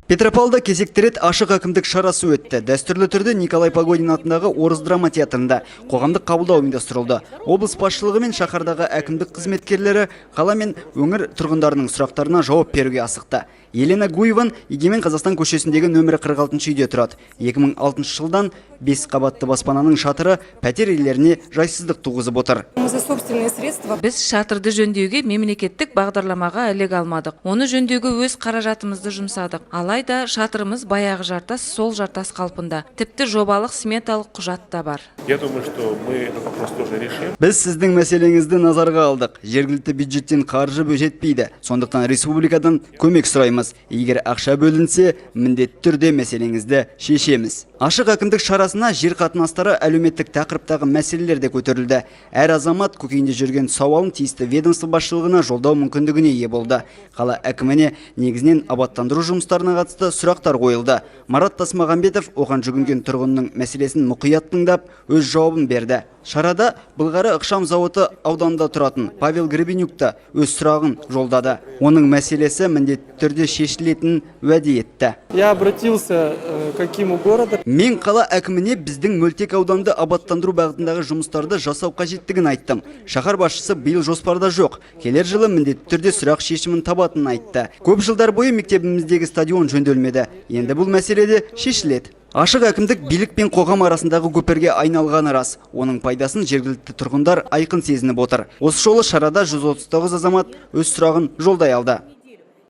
Петропавлда кезекті рет ашық әкімдік шарасы өтті. Дәстүрлі түрде Николай Погодин атындағы Орыс драма театрында қоғамдық қабылдау ұйымдастырылды. Облыс басшылығы мен шаһардағы әкімдік қызметкерлері қала мен өңір тұрғындарының сұрақтарына жауап беруге асықты. Елена Гуеван Егемен Қазақстан көшесіндегі нөмірі 46 үйде тұрады. 2006 жылдан 5 қабатты баспананың шатыры пәтер иелеріне жайсыздық туғызып отыр. Біз шатырды жөндеуге мемлекеттік бағдарламаға әлек алмадық. Оны жөндеуге өз қаражатымызды жұмсадық. Алайда шатырымыз баяғы жартас, сол жартас қалпында. Тіпті жобалық сметалық құжат та бар. Я думаю, что мы этот вопрос тоже решим. Біз сіздің мәселеңізді назарға алдық. Жергілікті бюджеттен қаржы жетпейді. Сондықтан республикадан көмек сұраймыз. Егер ақша бөлінсе, міндетті түрде мәселеңізді шешеміз. Ашық әкімдік шарасына жер қатынастары әлеуметтік тақырыптағы мәселелер де көтерілді. Әр азамат көкейінде жүрген сауалын тиісті ведомство басшылығына жолдау мүмкіндігіне ие болды. Қала әкіміне негізінен абаттандыру жұмыстарына қатысты сұрақтар қойылды. Марат Тасмағамбетов оған жүгінген тұрғынның мәселесін мұқият тыңдап, өз жауабын берді. Шарада Былғары ықшам зауыты ауданында тұратын Павел Гребенюкта өз сұрағын жолдады. Оның мәселесі міндетті түрде шешілетінін уәде етті. Я обратился к Акиму города. Мен қала әкіміне біздің Мөлтек ауданды абаттандыру бағытындағы жұмыстарды жасау қажеттігін айттым. Шаһар басшысы биыл жоспарда жоқ. Келер жылы міндетті түрде сұрақ шешімін табатынын айтты. Көп жылдар бойы мектебіміздегі стадион жөнделмеді. Енді бұл мәселеде шешіледі. Ашық әкімдік билік пен қоғам арасындағы көпірге айналғаны рас. Оның пайдасын жергілікті тұрғындар айқын сезініп отыр. Осы жолы шарада 139 азамат өз сұрағын жолдай алды.